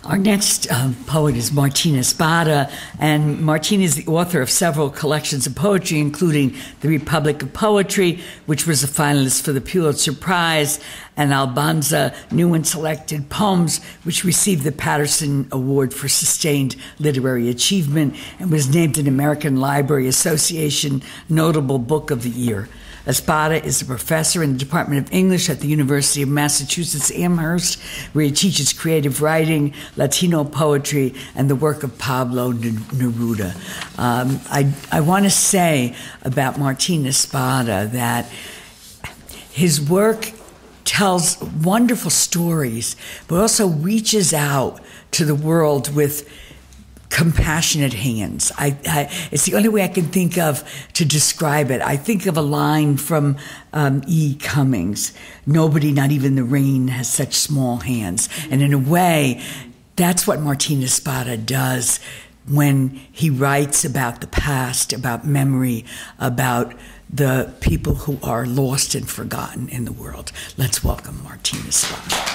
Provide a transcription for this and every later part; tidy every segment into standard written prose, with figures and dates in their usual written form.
Our next poet is Martina Espada, and Martina is the author of several collections of poetry, including The Republic of Poetry, which was a finalist for the Pulitzer Prize, and Albanza New and Selected Poems, which received the Paterson Award for Sustained Literary Achievement and was named an American Library Association Notable Book of the Year. Espada is a professor in the Department of English at the University of Massachusetts Amherst, where he teaches creative writing, Latino poetry, and the work of Pablo Neruda. I want to say about Martin Espada that his work tells wonderful stories, but also reaches out to the world with compassionate hands. It's the only way I can think of to describe it. I think of a line from E. Cummings, "Nobody, not even the rain, has such small hands." And in a way, that's what Martin Espada does when he writes about the past, about memory, about the people who are lost and forgotten in the world. Let's welcome Martin Espada.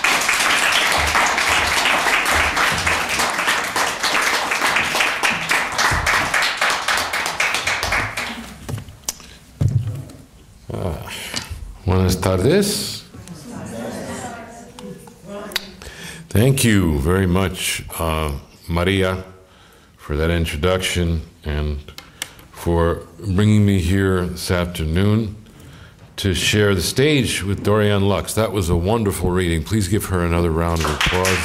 Buenas tardes. Thank you very much, Maria, for that introduction and for bringing me here this afternoon to share the stage with Dorianne Lux. That was a wonderful reading. Please give her another round of applause.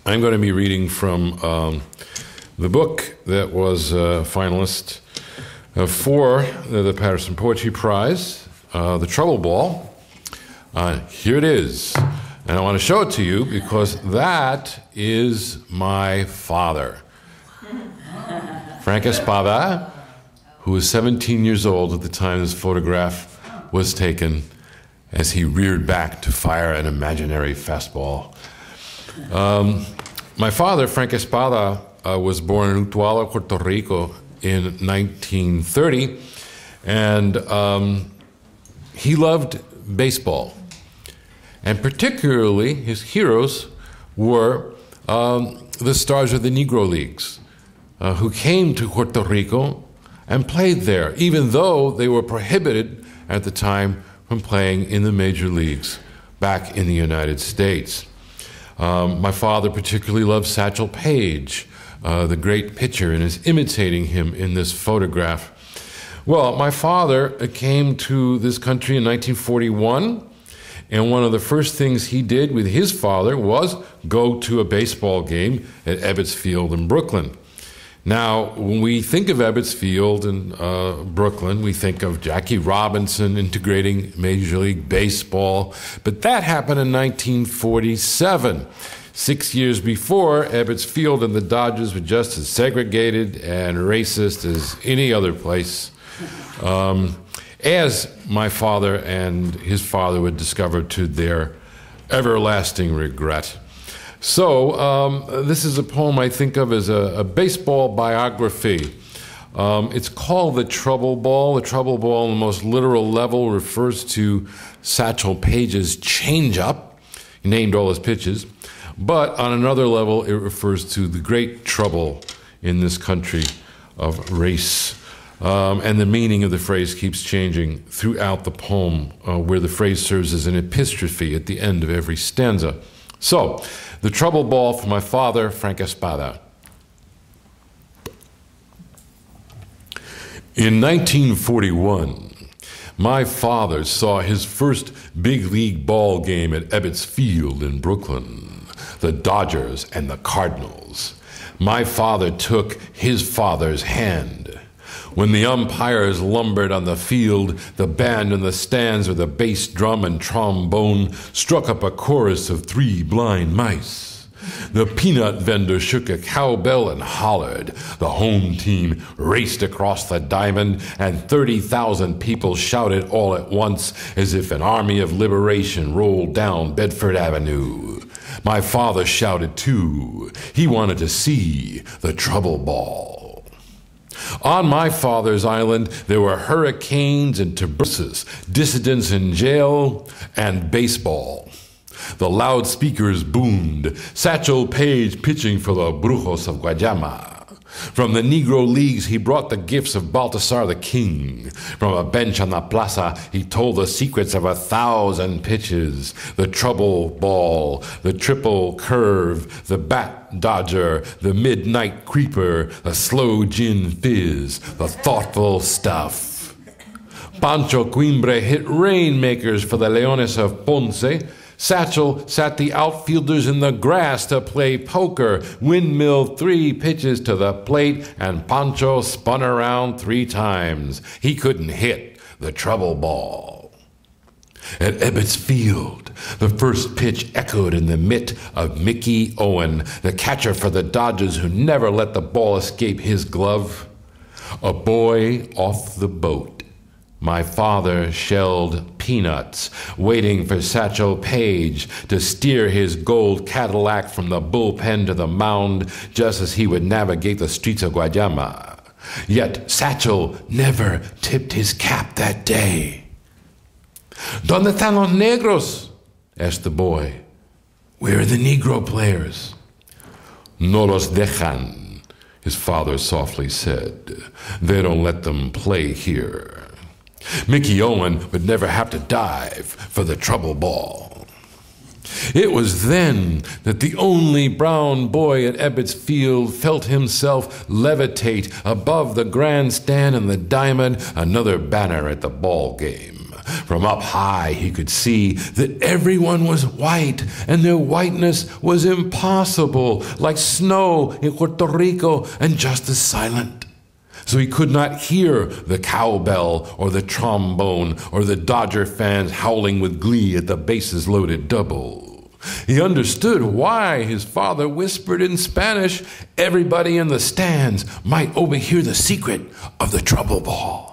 I'm going to be reading from the book that was a finalist for the Paterson Poetry Prize, The Trouble Ball. Here it is. And I want to show it to you because that is my father, Frank Espada, who was 17 years old at the time this photograph was taken as he reared back to fire an imaginary fastball. My father, Frank Espada, was born in Utuado, Puerto Rico in 1930, and he loved baseball. And particularly, his heroes were the stars of the Negro Leagues, who came to Puerto Rico and played there, even though they were prohibited at the time from playing in the major leagues back in the United States. My father particularly loved Satchel Paige, the great pitcher, and is imitating him in this photograph. Well, my father came to this country in 1941, and one of the first things he did with his father was go to a baseball game at Ebbets Field in Brooklyn. Now, when we think of Ebbets Field in Brooklyn, we think of Jackie Robinson integrating Major League Baseball, but that happened in 1947. 6 years before, Ebbets Field and the Dodgers were just as segregated and racist as any other place, as my father and his father would discover to their everlasting regret. So this is a poem I think of as a baseball biography. It's called The Trouble Ball. The Trouble Ball, on the most literal level, refers to Satchel Paige's changeup. He named all his pitches. But on another level, it refers to the great trouble in this country of race. And the meaning of the phrase keeps changing throughout the poem, where the phrase serves as an epistrophe at the end of every stanza. So, The Trouble Ball for my father, Frank Espada. In 1941, my father saw his first big league ball game at Ebbets Field in Brooklyn. The Dodgers and the Cardinals. My father took his father's hand. When the umpires lumbered on the field, the band in the stands with a bass drum and trombone struck up a chorus of Three Blind Mice. The peanut vendor shook a cowbell and hollered. The home team raced across the diamond, and 30,000 people shouted all at once as if an army of liberation rolled down Bedford Avenue. My father shouted too. He wanted to see the trouble ball. On my father's island, there were hurricanes and tuberculosis, dissidents in jail, and baseball. The loudspeakers boomed, Satchel Paige pitching for the Brujos of Guayama. From the Negro Leagues, he brought the gifts of Baltasar the King. From a bench on the plaza, he told the secrets of 1,000 pitches. The trouble ball, the triple curve, the bat dodger, the midnight creeper, the slow gin fizz, the thoughtful stuff. Pancho Quimbre hit rainmakers for the Leones of Ponce. Satchel sat the outfielders in the grass to play poker, windmill 3 pitches to the plate, and Pancho spun around 3 times. He couldn't hit the trouble ball. At Ebbets Field, the first pitch echoed in the mitt of Mickey Owen, the catcher for the Dodgers who never let the ball escape his glove. A boy off the boat. My father shelled peanuts, waiting for Satchel Paige to steer his gold Cadillac from the bullpen to the mound, just as he would navigate the streets of Guayama. Yet Satchel never tipped his cap that day. ¿Dónde están los negros? Asked the boy. Where are the Negro players? No los dejan, his father softly said. They don't let them play here. Mickey Owen would never have to dive for the trouble ball. It was then that the only brown boy at Ebbets Field felt himself levitate above the grandstand and the diamond, another banner at the ball game. From up high he could see that everyone was white, and their whiteness was impossible, like snow in Puerto Rico, and just as silent. So he could not hear the cowbell or the trombone or the Dodger fans howling with glee at the bases loaded double. He understood why his father whispered in Spanish everybody in the stands might overhear the secret of the trouble ball.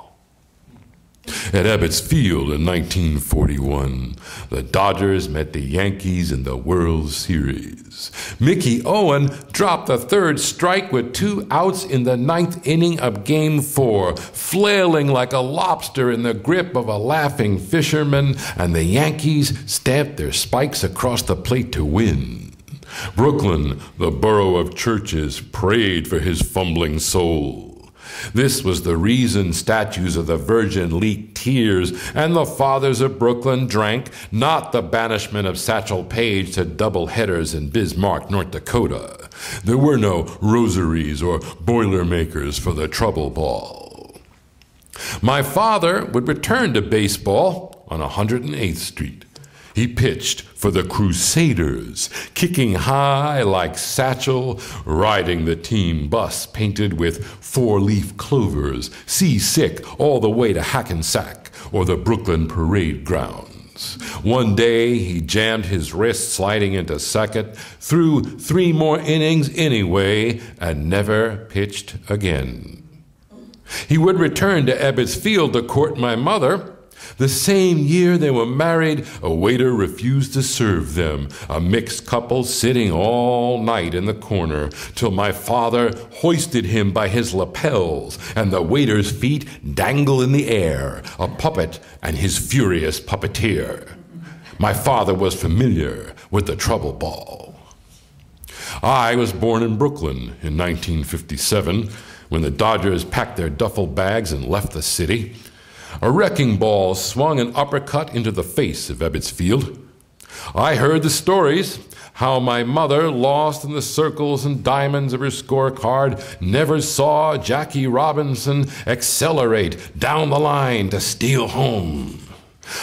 At Ebbets Field in 1941, the Dodgers met the Yankees in the World Series. Mickey Owen dropped the 3rd strike with 2 outs in the 9th inning of Game 4, flailing like a lobster in the grip of a laughing fisherman, and the Yankees stamped their spikes across the plate to win. Brooklyn, the borough of churches, prayed for his fumbling soul. This was the reason statues of the Virgin leaked tears, and the fathers of Brooklyn drank, not the banishment of Satchel Paige to double headers in Bismarck, North Dakota. There were no rosaries or boilermakers for the trouble ball. My father would return to baseball on 108th Street. He pitched for the Crusaders, kicking high like Satchel, riding the team bus painted with 4-leaf clovers, seasick all the way to Hackensack or the Brooklyn Parade Grounds. One day he jammed his wrist sliding into second, threw 3 more innings anyway, and never pitched again. He would return to Ebbets Field to court my mother. The same year they were married, a waiter refused to serve them, a mixed couple sitting all night in the corner, till my father hoisted him by his lapels, and the waiter's feet dangle in the air, a puppet and his furious puppeteer. My father was familiar with the trouble ball. I was born in Brooklyn in 1957, when the Dodgers packed their duffel bags and left the city. A wrecking ball swung an uppercut into the face of Ebbets Field. I heard the stories, how my mother, lost in the circles and diamonds of her scorecard, never saw Jackie Robinson accelerate down the line to steal home.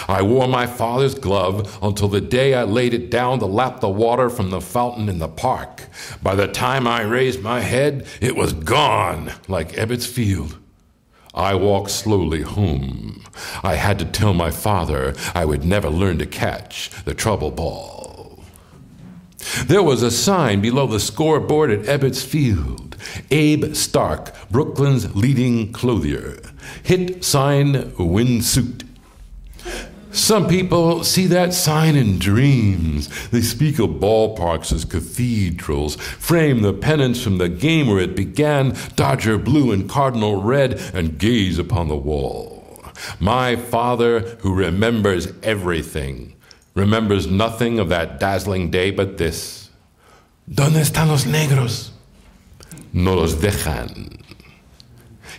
I wore my father's glove until the day I laid it down to lap the water from the fountain in the park. By the time I raised my head, it was gone like Ebbets Field. I walked slowly home. I had to tell my father I would never learn to catch the trouble ball. There was a sign below the scoreboard at Ebbets Field. Abe Stark, Brooklyn's leading clothier. Hit sign, win suit. Some people see that sign in dreams. They speak of ballparks as cathedrals, frame the pennants from the game where it began, Dodger blue and Cardinal red, and gaze upon the wall. My father, who remembers everything, remembers nothing of that dazzling day but this. ¿Dónde están los negros? No los dejan.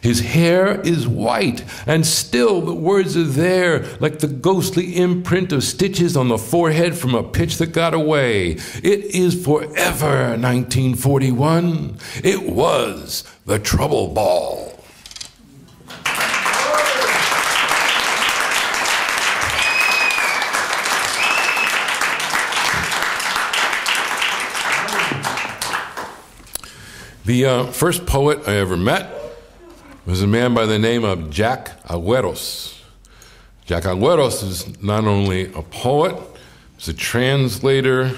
His hair is white, and still the words are there, like the ghostly imprint of stitches on the forehead from a pitch that got away. It is forever 1941. It was the trouble ball. The first poet I ever met was a man by the name of Jack Agüeros. Jack Agüeros is not only a poet, he's a translator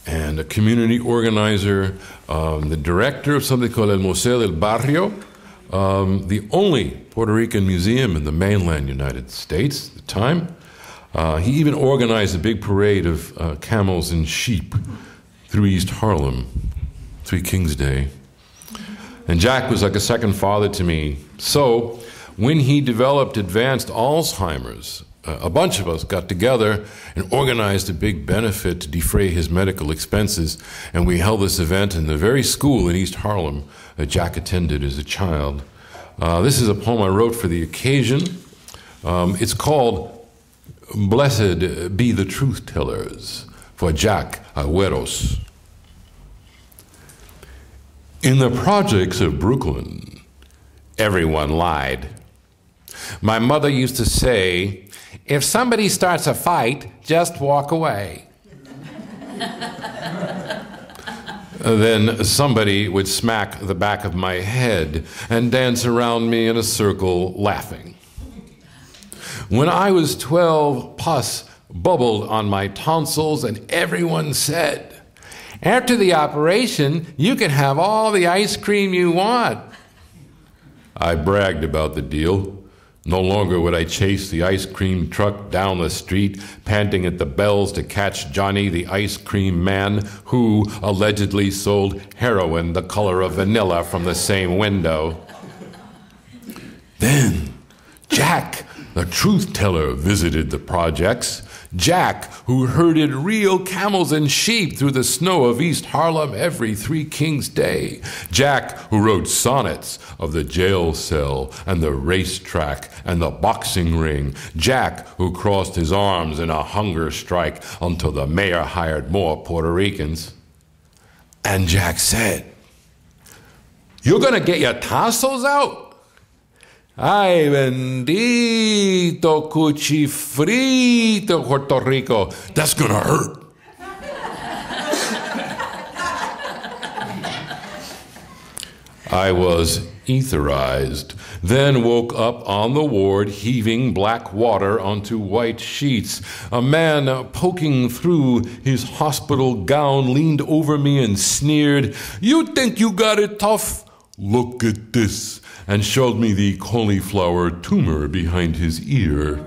and a community organizer, the director of something called El Museo del Barrio, the only Puerto Rican museum in the mainland United States at the time. He even organized a big parade of camels and sheep through East Harlem, Three Kings Day. And Jack was like a second father to me. So when he developed advanced Alzheimer's, a bunch of us got together and organized a big benefit to defray his medical expenses. And we held this event in the very school in East Harlem that Jack attended as a child. This is a poem I wrote for the occasion. It's called Blessed Be the Truth Tellers for Jack Agüeros. In the projects of Brooklyn, everyone lied. My mother used to say, if somebody starts a fight, just walk away. Then somebody would smack the back of my head and dance around me in a circle laughing. When I was 12, pus bubbled on my tonsils and everyone said, after the operation, you can have all the ice cream you want. I bragged about the deal. No longer would I chase the ice cream truck down the street, panting at the bells to catch Johnny the ice cream man, who allegedly sold heroin the color of vanilla from the same window. Then Jack, the truth teller, visited the projects. Jack, who herded real camels and sheep through the snow of East Harlem every Three Kings Day. Jack, who wrote sonnets of the jail cell and the racetrack and the boxing ring. Jack, who crossed his arms in a hunger strike until the mayor hired more Puerto Ricans. And Jack said, "You're going to get your tonsils out? Ay, bendito cuchifrito, Puerto Rico. That's gonna hurt." I was etherized, then woke up on the ward, heaving black water onto white sheets. A man poking through his hospital gown leaned over me and sneered, "You think you got it tough? Look at this," and showed me the cauliflower tumor behind his ear.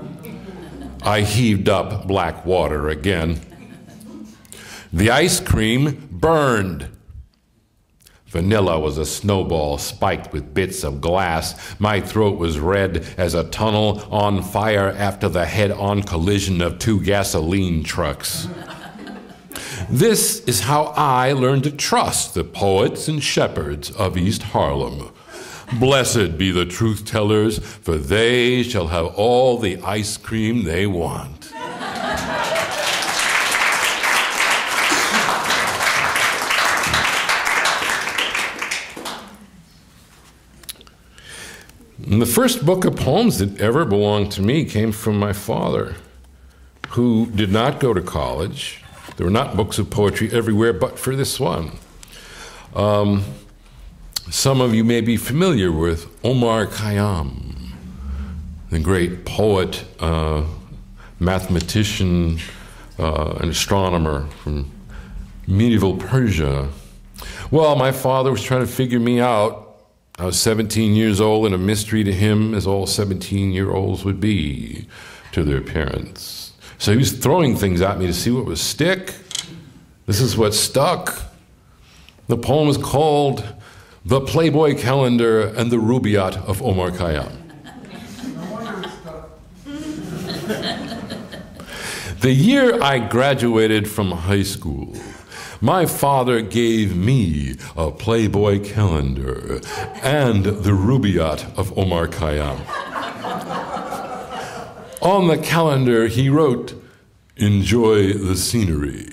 I heaved up black water again. The ice cream burned. Vanilla was a snowball spiked with bits of glass. My throat was red as a tunnel on fire after the head-on collision of two gasoline trucks. This is how I learned to trust the poets and shepherds of East Harlem. Blessed be the truth tellers, for they shall have all the ice cream they want. And the first book of poems that ever belonged to me came from my father, who did not go to college. There were not books of poetry everywhere but for this one. Some of you may be familiar with Omar Khayyam, the great poet, mathematician, and astronomer from medieval Persia. Well, my father was trying to figure me out. I was 17 years old and a mystery to him, as all 17-year-olds would be. to their parents. So he was throwing things at me to see what would stick. This is what stuck. The poem is called The Playboy Calendar and the Rubaiyat of Omar Khayyam. The year I graduated from high school, my father gave me a Playboy calendar and the Rubaiyat of Omar Khayyam. On the calendar, he wrote, "Enjoy the scenery."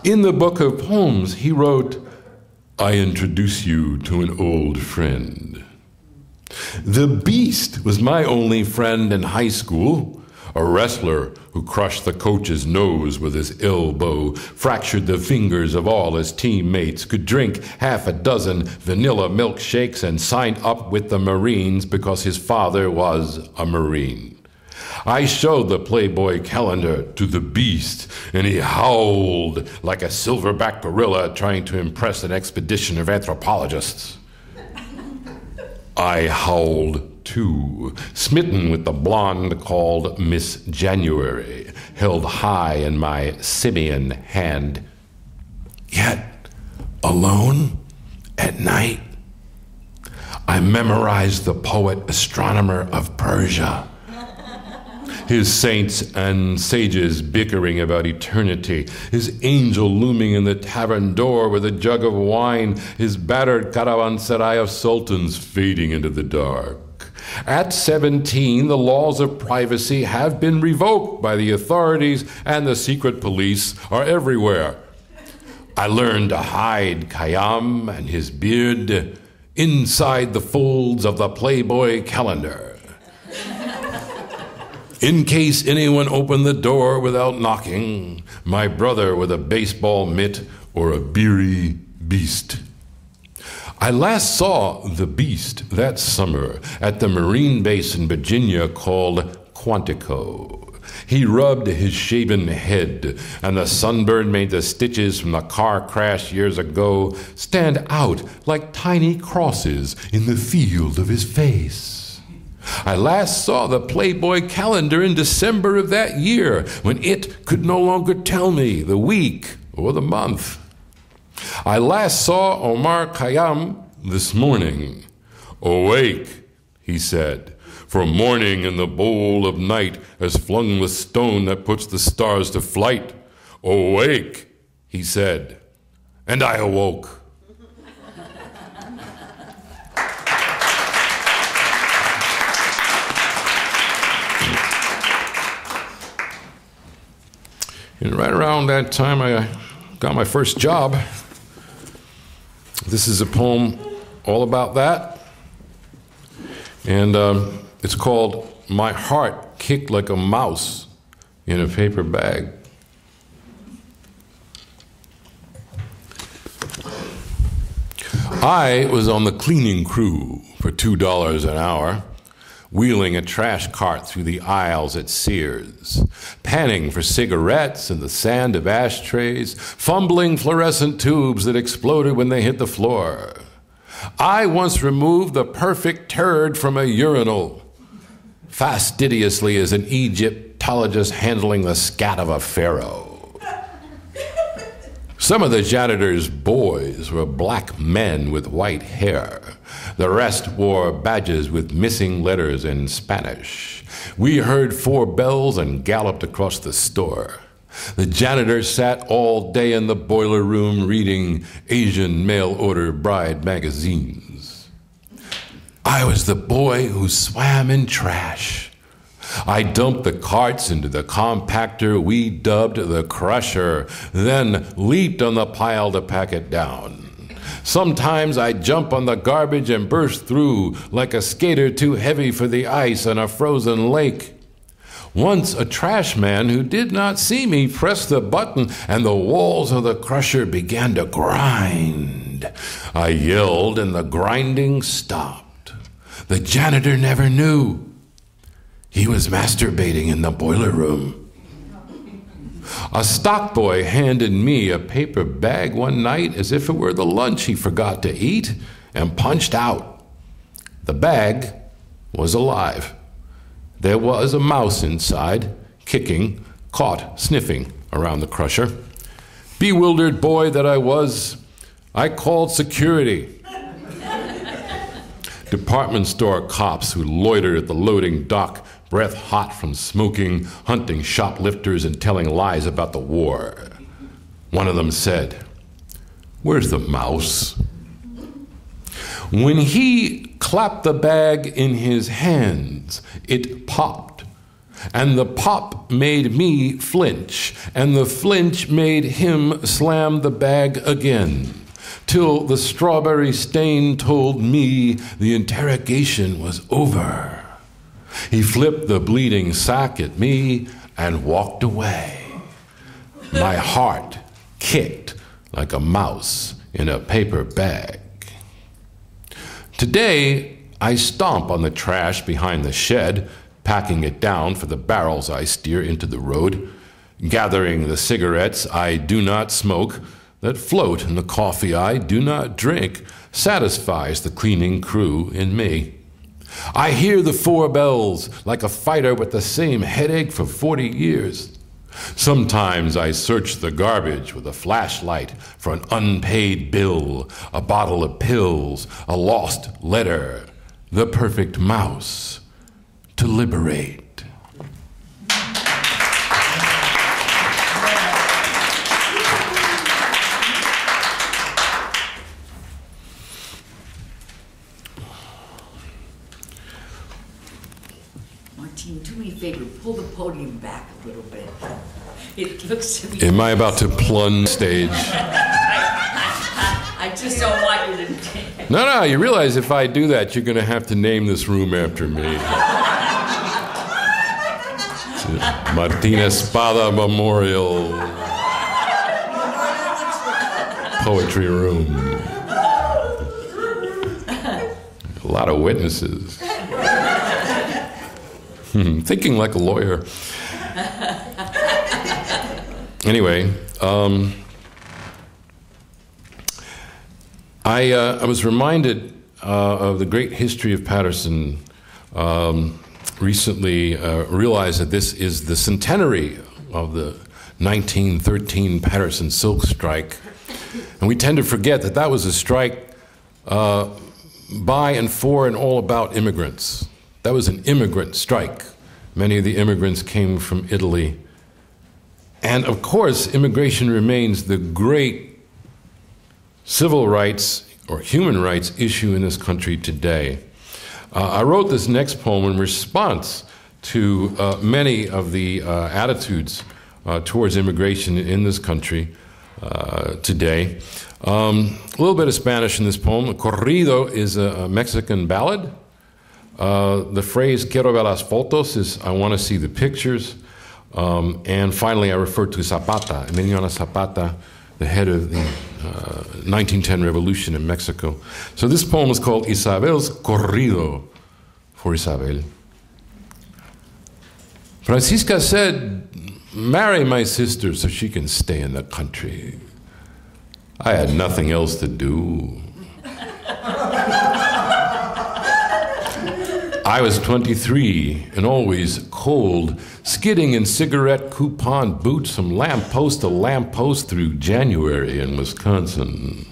In the book of poems, he wrote, "I introduce you to an old friend." The Beast was my only friend in high school, a wrestler who crushed the coach's nose with his elbow, fractured the fingers of all his teammates, could drink half a dozen vanilla milkshakes, and signed up with the Marines because his father was a Marine. I showed the Playboy calendar to the Beast, and he howled like a silverback gorilla trying to impress an expedition of anthropologists. I howled too, smitten with the blonde called Miss January, held high in my simian hand. Yet, alone at night, I memorized the poet astronomer of Persia. His saints and sages bickering about eternity, his angel looming in the tavern door with a jug of wine, his battered caravanserai of sultans fading into the dark. At 17, the laws of privacy have been revoked by the authorities, and the secret police are everywhere. I learned to hide Khayyam and his beard inside the folds of the Playboy calendar. In case anyone opened the door without knocking, my brother with a baseball mitt or a beery beast. I last saw the Beast that summer at the Marine base in Virginia called Quantico. He rubbed his shaven head, and the sunburn made the stitches from the car crash years ago stand out like tiny crosses in the field of his face. I last saw the Playboy calendar in December of that year, when it could no longer tell me the week or the month. I last saw Omar Khayyam this morning. "Awake," he said, "for morning in the bowl of night has flung the stone that puts the stars to flight." "Awake," he said, and I awoke. And right around that time, I got my first job. This is a poem all about that. And it's called "My Heart Kicked Like a Mouse in a Paper Bag." I was on the cleaning crew for $2 an hour, wheeling a trash cart through the aisles at Sears, panning for cigarettes in the sand of ashtrays, fumbling fluorescent tubes that exploded when they hit the floor. I once removed the perfect turd from a urinal, fastidiously as an Egyptologist handling the scat of a pharaoh. Some of the janitor's boys were black men with white hair. The rest wore badges with missing letters in Spanish. We heard 4 bells and galloped across the store. The janitor sat all day in the boiler room reading Asian mail-order bride magazines. I was the boy who swam in trash. I dumped the carts into the compactor we dubbed the crusher, then leaped on the pile to pack it down. Sometimes I'd jump on the garbage and burst through like a skater too heavy for the ice on a frozen lake. Once a trash man who did not see me pressed the button and the walls of the crusher began to grind. I yelled and the grinding stopped. The janitor never knew. He was masturbating in the boiler room. A stock boy handed me a paper bag one night as if it were the lunch he forgot to eat and punched out. The bag was alive. There was a mouse inside, kicking, caught sniffing around the crusher. Bewildered boy that I was, I called security. Department store cops who loitered at the loading dock, breath hot from smoking, hunting shoplifters and telling lies about the war. One of them said, "Where's the mouse?" When he clapped the bag in his hands, it popped. And the pop made me flinch, and the flinch made him slam the bag again, till the strawberry stain told me the interrogation was over. He flipped the bleeding sack at me and walked away. My heart kicked like a mouse in a paper bag. Today, I stomp on the trash behind the shed, packing it down for the barrels I steer into the road, gathering the cigarettes I do not smoke that float in the coffee I do not drink, satisfies the cleaning crew in me. I hear the 4 bells like a fighter with the same headache for 40 years. Sometimes I search the garbage with a flashlight for an unpaid bill, a bottle of pills, a lost letter, the perfect mouse to liberate. Martine, do me a favor, pull the podium back a little bit. It looks to me... Am I about to plunge stage? I just don't want you to... No, you realize if I do that, you're going to have to name this room after me. Martine Espada Memorial Poetry Room. A lot of witnesses. Thinking like a lawyer. Anyway, I was reminded of the great history of Paterson. Recently realized that this is the centenary of the 1913 Paterson Silk Strike. And we tend to forget that that was a strike by and for and all about immigrants. That was an immigrant strike. Many of the immigrants came from Italy. And of course, immigration remains the great civil rights or human rights issue in this country today. I wrote this next poem in response to many of the attitudes towards immigration in this country today. A little bit of Spanish in this poem. Corrido is a Mexican ballad. The phrase "quiero ver las fotos" is "I want to see the pictures." And finally, I refer to Zapata, Emiliano Zapata, the head of the 1910 revolution in Mexico. So this poem is called Isabel's Corrido, for Isabel. Francisca said, "Marry my sister so she can stay in the country." I had nothing else to do. I was 23 and always cold, skidding in cigarette coupon boots from lamppost to lamppost through January in Wisconsin.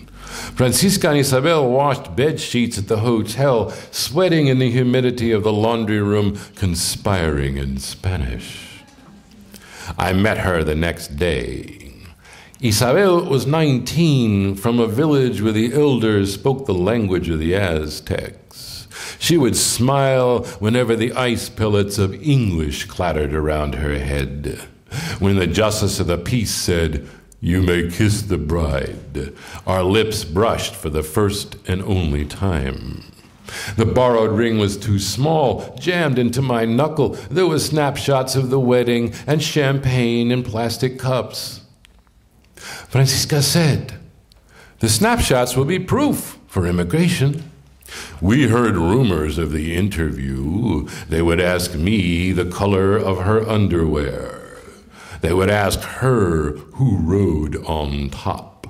Francisca and Isabel washed bed sheets at the hotel, sweating in the humidity of the laundry room, conspiring in Spanish. I met her the next day. Isabel was 19, from a village where the elders spoke the language of the Aztecs. She would smile whenever the ice pellets of English clattered around her head. When the justice of the peace said, "You may kiss the bride," our lips brushed for the first and only time. The borrowed ring was too small, jammed into my knuckle. There were snapshots of the wedding and champagne in plastic cups. Francisca said, "The snapshots will be proof for immigration." We heard rumors of the interview. They would ask me the color of her underwear. They would ask her who rode on top.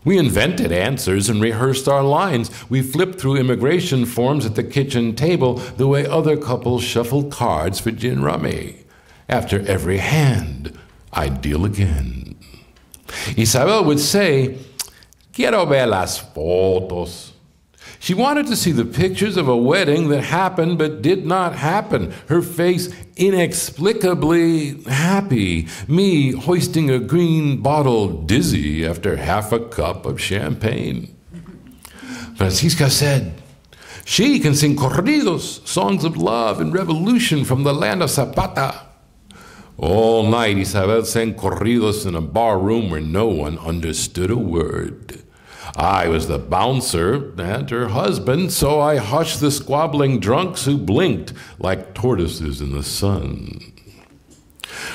We invented answers and rehearsed our lines. We flipped through immigration forms at the kitchen table the way other couples shuffle cards for gin rummy. After every hand, I'd deal again. Isabel would say, "Quiero ver las fotos." She wanted to see the pictures of a wedding that happened but did not happen. Her face inexplicably happy. Me hoisting a green bottle dizzy after half a cup of champagne. Francisca said, she can sing corridos, songs of love and revolution from the land of Zapata. All night, Isabel sang corridos in a bar room where no one understood a word. I was the bouncer and her husband, so I hushed the squabbling drunks who blinked like tortoises in the sun.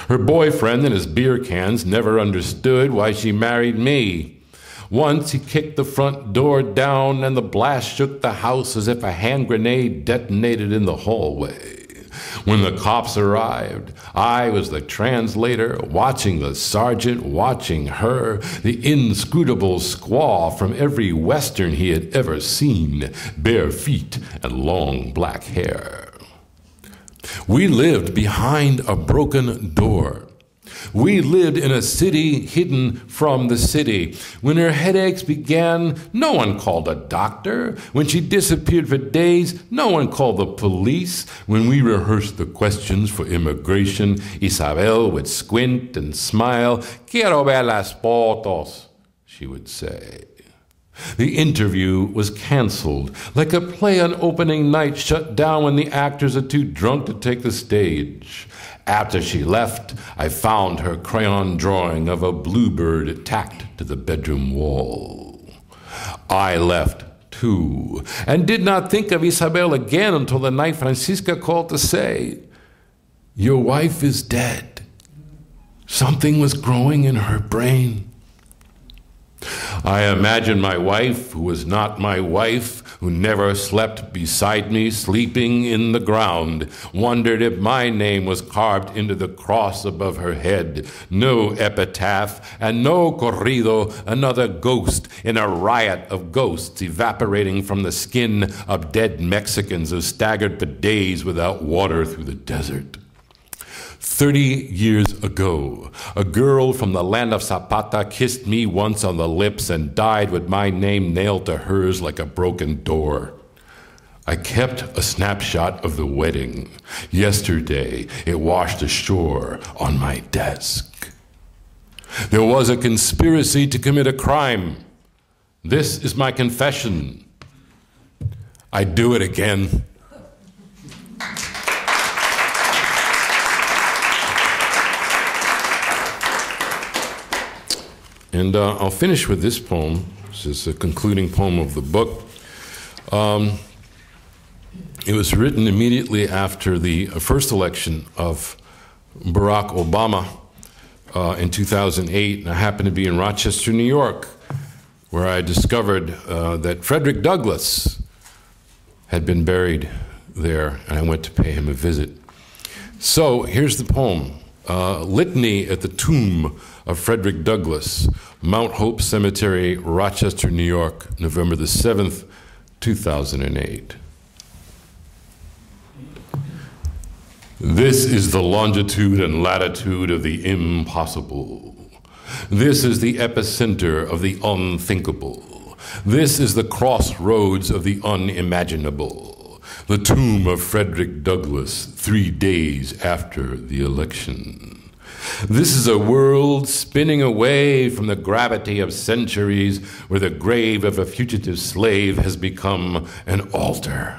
Her boyfriend and his beer cans never understood why she married me. Once he kicked the front door down and the blast shook the house as if a hand grenade detonated in the hallway. When the cops arrived, I was the translator, watching the sergeant, watching her, the inscrutable squaw from every Western he had ever seen, bare feet and long black hair. We lived behind a broken door. We lived in a city hidden from the city. When her headaches began, no one called a doctor. When she disappeared for days, no one called the police. When we rehearsed the questions for immigration, Isabel would squint and smile. "Quiero ver las fotos," she would say. The interview was canceled, like a play on opening night shut down when the actors are too drunk to take the stage. After she left, I found her crayon drawing of a bluebird tacked to the bedroom wall. I left, too, and did not think of Isabel again until the night Francisca called to say, "Your wife is dead." Something was growing in her brain. I imagined my wife, who was not my wife, who never slept beside me, sleeping in the ground, wondered if my name was carved into the cross above her head. No epitaph and no corrido, another ghost in a riot of ghosts evaporating from the skin of dead Mexicans who staggered for days without water through the desert. 30 years ago, a girl from the land of Zapata kissed me once on the lips and died with my name nailed to hers like a broken door. I kept a snapshot of the wedding. Yesterday, it washed ashore on my desk. There was a conspiracy to commit a crime. This is my confession. I'd do it again. And I'll finish with this poem. This is the concluding poem of the book. It was written immediately after the first election of Barack Obama in 2008. And I happened to be in Rochester, New York, where I discovered that Frederick Douglass had been buried there, and I went to pay him a visit. So here's the poem, Litany at the Tomb of Frederick Douglass, Mount Hope Cemetery, Rochester, New York, November the 7th, 2008. This is the longitude and latitude of the impossible. This is the epicenter of the unthinkable. This is the crossroads of the unimaginable. The tomb of Frederick Douglass, 3 days after the election. This is a world spinning away from the gravity of centuries where the grave of a fugitive slave has become an altar.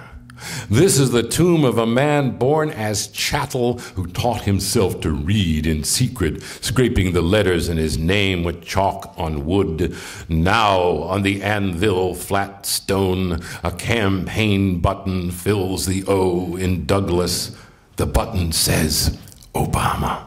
This is the tomb of a man born as chattel who taught himself to read in secret, scraping the letters in his name with chalk on wood. Now, on the anvil flat stone, a campaign button fills the O in Douglas. The button says, Obama.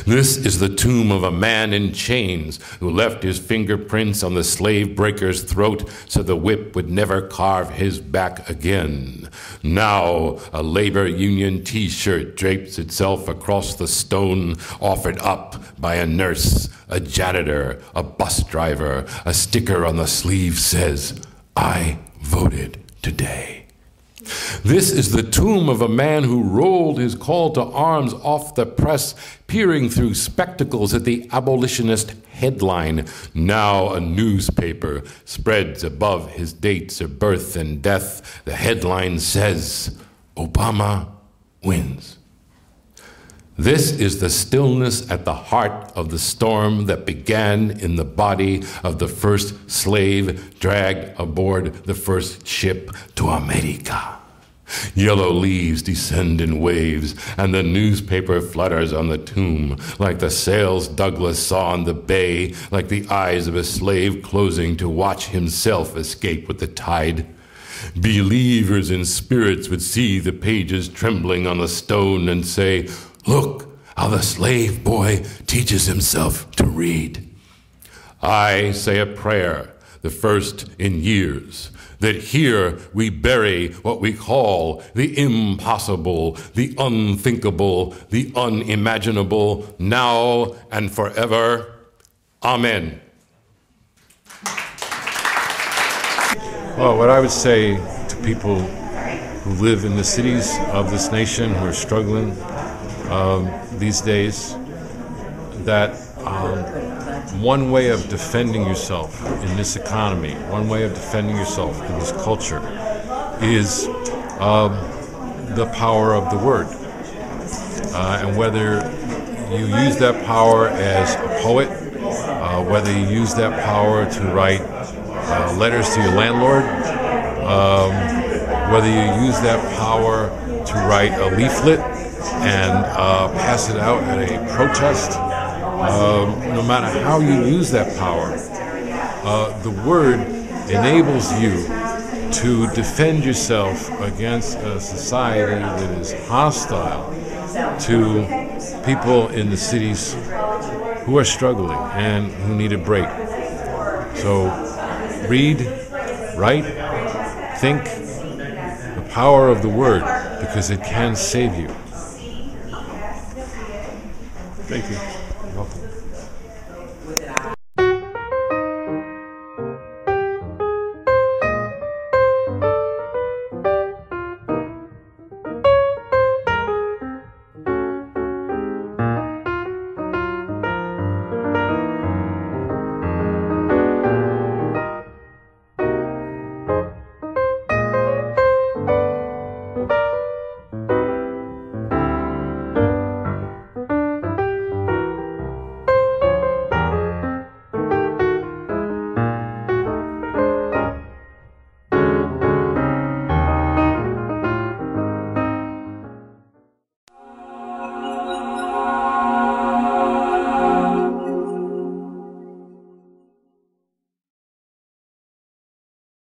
This is the tomb of a man in chains who left his fingerprints on the slave breaker's throat so the whip would never carve his back again. Now a labor union t-shirt drapes itself across the stone offered up by a nurse a janitor, a bus driver. A sticker on the sleeve says, "I voted today." This is the tomb of a man who rolled his call to arms off the press, peering through spectacles at the abolitionist headline. Now a newspaper spreads above his dates of birth and death. The headline says, "Obama wins." This is the stillness at the heart of the storm that began in the body of the first slave dragged aboard the first ship to America. Yellow leaves descend in waves, and the newspaper flutters on the tomb, like the sails Douglas saw on the bay, like the eyes of a slave closing to watch himself escape with the tide. Believers in spirits would see the pages trembling on the stone and say, "Look how the slave boy teaches himself to read." I say a prayer, the first in years, that here we bury what we call the impossible, the unthinkable, the unimaginable, now and forever. Amen. Well, what I would say to people who live in the cities of this nation who are struggling these days, that one way of defending yourself in this economy, one way of defending yourself in this culture is the power of the word. And whether you use that power as a poet, whether you use that power to write letters to your landlord, whether you use that power to write a leaflet and pass it out at a protest, no matter how you use that power, the word enables you to defend yourself against a society that is hostile to people in the cities who are struggling and who need a break. So read, write, think, the power of the word, because it can save you. Thank you.